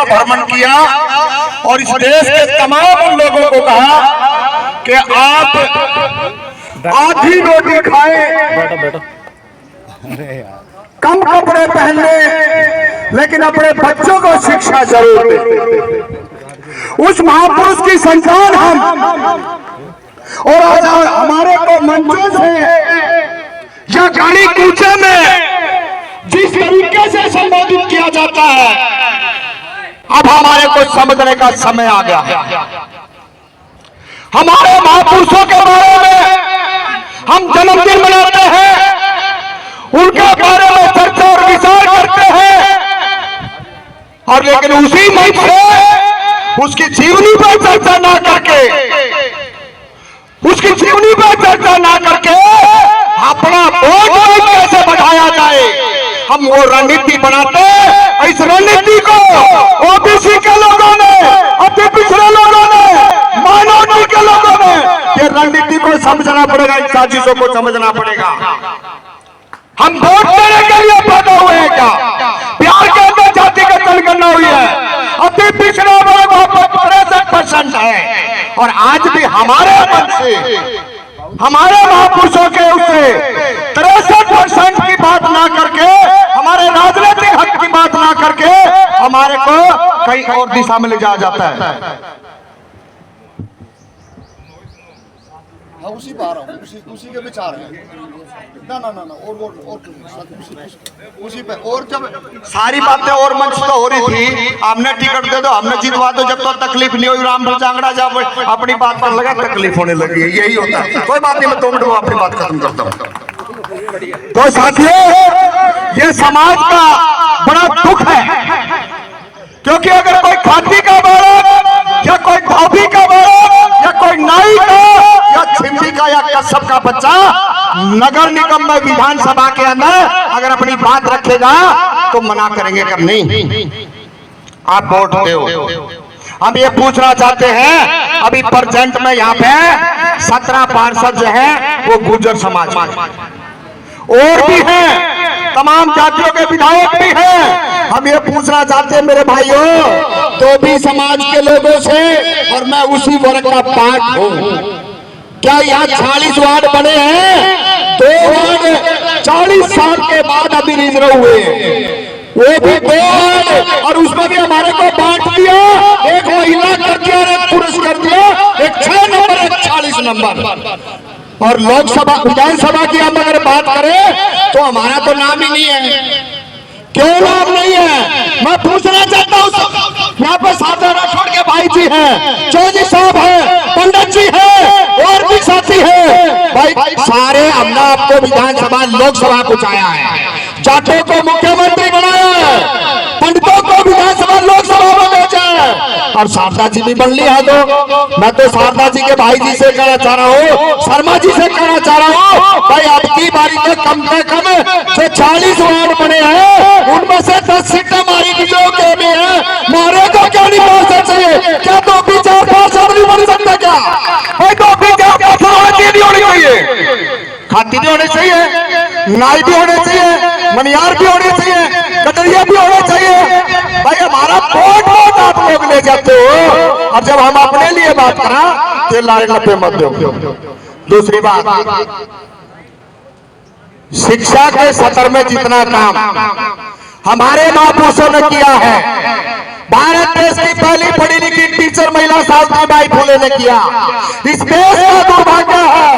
भ्रमण किया और इस देश के तमाम लोगों को कहा कि आप आधी रोटी खाएं, कम कपड़े पहने, लेकिन अपने बच्चों को शिक्षा जरूर दें। उस महापुरुष की संतान हम, और आज हमारे को मंचों से या गाड़ी कूचे में जिस तरीके से संबोधित किया जाता है, अब हमारे को समझने का समय आ गया है। हमारे महापुरुषों के बारे में हम जन्मदिन मनाते हैं, उनके बारे में चर्चा और विचार करते हैं, और लेकिन उसी मंच से उसकी जीवनी पर चर्चा ना करके, उसकी जीवनी पर चर्चा ना करके अपना वोट कैसे बढ़ाया जाए, हम वो रणनीति बनाते। इस रणनीति को ओबीसी के लोगों ने, अति पिछड़े लोगों ने, माइनॉरिटी के लोगों ने ये रणनीति को समझना पड़ेगा, इन साजिशों को समझना पड़ेगा। हम वोट देने के लिए पैदा हुए हैं क्या? प्यार के अंदर जाति का जनगणना हुई है, अति पिछड़ा वर्ग 63% है, और आज भी हमारे मन से, हमारे महापुरुषों के उससे 63% की बात ना करके, हमारे राजनीतिक हक की बात ना करके हमारे को कहीं और दिशा में ले जाया जाता है। उसी पर आ रहा हूँ, उसी के विचार है। ना ना ना ना और उसी पे। और जब सारी बातें और मंच तो हो रही थी, हमने टिकट दे दो, हमने जितवा दो, जब तो तकलीफ नहीं हुई, राम जांगड़ा जब अपनी बात कर लगा तकलीफ होने लगी है। यही होता है। कोई बात नहीं, मैं 2 मिनट में अपनी बात खत्म करता हूँ। तो साथियों, ये समाज का बड़ा दुख है, क्योंकि अगर कोई खाती का बालक या कोई धोबी का बालक या कोई नाई का या छिंदी का या कश्यप का बच्चा नगर निगम में, विधानसभा के अंदर अगर अपनी बात रखेगा तो मना करेंगे कि नहीं आप वोट दो। हम ये पूछना चाहते हैं, अभी प्रेजेंट में यहाँ पे 17 पार्षद जो है वो गुर्जर समाज, और भी हैं, तमाम जातियों के विधायक भी हैं। हम ये पूछना चाहते हैं मेरे भाइयों, तो भी समाज के लोगों से, और मैं उसी वर्ग का पार्ट हूँ, क्या यहाँ 40 वार्ड बने हैं? 2 वार्ड 40 साल के बाद अभी रिजर्व हुए हैं, वो भी 2 वार्ड, और उसमें भी हमारे को बांट दिया, एक महिला कर दिया, एक पुरुष कर दिया, एक 6 नंबर, एक 40 नंबर। और लोकसभा, विधानसभा की हम अगर बात करें तो हमारा तो नाम ही नहीं है। क्यों नाम नहीं है? मैं पूछना चाहता हूँ। यहाँ पर साधना राठौड़ के भाई जी हैं, चौधरी साहब हैं, पंडित जी हैं, और भी साथी हैं। भाई सारे हमने आपको विधानसभा लोकसभा पहुंचाया है, जाटों को मुख्यमंत्री बनाया है, पंडितों को विधानसभा लोकसभा में भेजा है, और शारदा जी भी बन लिया। तो मैं तो शारदा जी के भाई जी से कहना चाह रहा हूँ, शर्मा जी से कहना चाह रहा हूँ, भाई आपकी बारी में कम से कम जो 40 वार्ड बने हैं उनमें से 10 सीटें हमारी बीजेपी के में है। मारे को क्या नहीं पहुंच चाहिए? क्या 2 विचार पार्षद नहीं बन सकता क्या? भाई 2 विचार पार्षद नहीं होनी चाहिए, खाती भी होने चाहिए, नाई भी होने चाहिए, मनियार भी होने चाहिए, कटरिया भी होने चाहिए। भाई हमारा वोट आप लोग ले जाते हो, और जब हम अपने लिए बात करा तो लारे लपे मत दो। दूसरी बात, शिक्षा के सत्र में जितना काम हमारे महापुरुषों ने किया है, भारत देश की पहली पढ़ी लिखी टीचर महिला सावित्रीबाई फुले ने किया। इस देश का दुर्भाग्य है,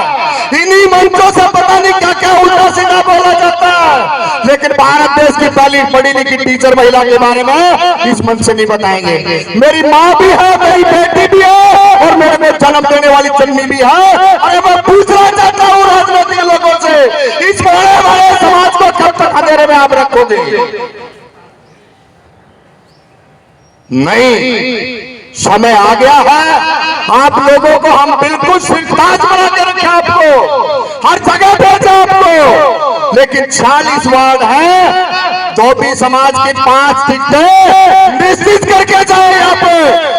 इन्हीं मंचों से पता नहीं क्या क्या उल्टा सीधा बोला जाता है, लेकिन भारत देश की पहली पढ़ी लिखी टीचर महिला के बारे में इस मंच से नहीं बताएंगे। मेरी माँ भी है, मेरी बेटी भी है, और मेरे में जन्म देने वाली चन्नी भी है। अरे मैं पूछना चाहता हूँ राजनीतिक लोगों से, इस बड़े बड़े समाज को कब तक अंधेरे में आप रखोगे? नहीं, समय आ गया है। आप लोगों को हम बिल्कुल सिरताज बना के रखे, आपको हर जगह भेजा आपको, लेकिन 40 वार्ड है, तो भी समाज की 5 टिकटें निश्चित करके जाए। यहाँ पे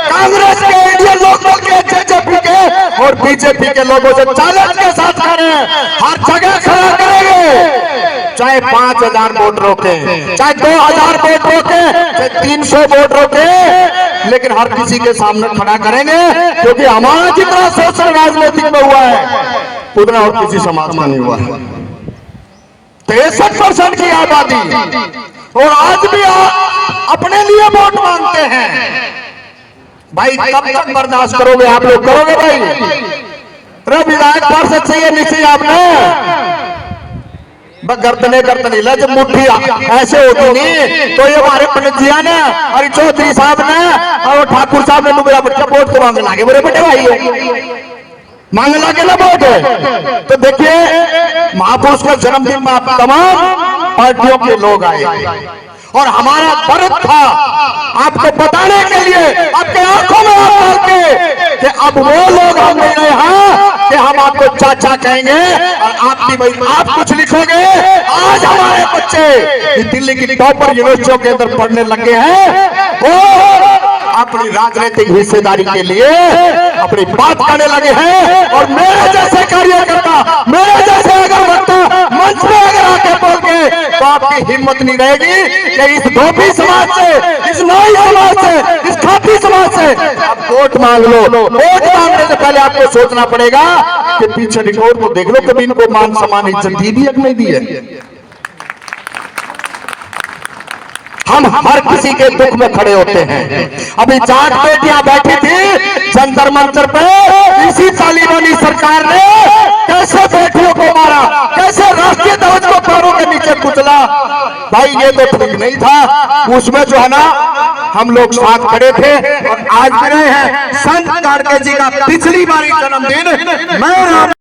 कांग्रेस के, इंडियन लोकदल के, जेजेपी के और बीजेपी के लोगों से चैलेंज के साथ करें, हर जगह खड़ा करेंगे। चाहे 5000 वोट रोके, चाहे 2000 वोट रोके, चाहे 300 वोट रोके, लेकिन हर किसी के सामने खड़ा करेंगे, क्योंकि हमारा जितना शोषण राजनीतिक में हुआ है उतना और किसी समाज में नहीं हुआ है। 63% की आबादी, और आज भी अपने लिए वोट मांगते हैं। भाई कब तक बर्दाश्त करोगे आप लोग? करोगे भाई? अरे विधायक पार्षद चाहिए नहीं चाहिए आपने? गर्दने गर्दने जब मुट्ठी ऐसे होती नहीं तो ये हमारे पंडित जी ने और चौधरी साहब ने और ठाकुर साहब ने मेरा बच्चा वोट तो मांगे लागे, मेरे बेटे भाई मांगे लागे ना वोट। तो देखिए महापुरुष का जन्मदिन में आप तमाम पार्टियों के लोग आए और हमारा फर्ज था आपको बताने के लिए, आपके आंखों में आंख डाल के कि अब वो लोग हम नहीं रहे हैं कि हम आपको चाचा कहेंगे और आपकी भाई आप कुछ लिखोगे। आज हमारे बच्चे दिल्ली की टॉपर यूनिवर्सिटियों के अंदर पढ़ने लगे हैं, वो अपनी राजनीतिक हिस्सेदारी के लिए अपनी बात करने लगे हैं। और मेरे जैसे कार्यकर्ता, मेरे जैसे अगर वक्ता मंच में अगर आके बोल के तो आपकी हिम्मत नहीं रहेगी कि इस धोबी समाज से, इस नाई समाज से, इस खाती समाज से आप वोट मांग लो। वोट मांगने से पहले आपको सोचना पड़ेगा कि पीछे रिकॉर्ड को देख लो, कभी इनको मान सम्मान इज्जत दी भी या नहीं दी है। हम हर किसी के दुख में खड़े होते हैं। अभी 4 बेटियां बैठी थी जंतर मंतर पे, इसी तालिबानी सरकार ने कैसे बेटियों को मारा, कैसे राष्ट्रीय ध्वज को पैरों के नीचे कुचला। भाई ये तो ठीक नहीं था। उसमें जो है ना हम लोग साथ खड़े थे और आज भी रहे हैं। संत गाडगे जी का पिछली बारी जन्मदिन मैं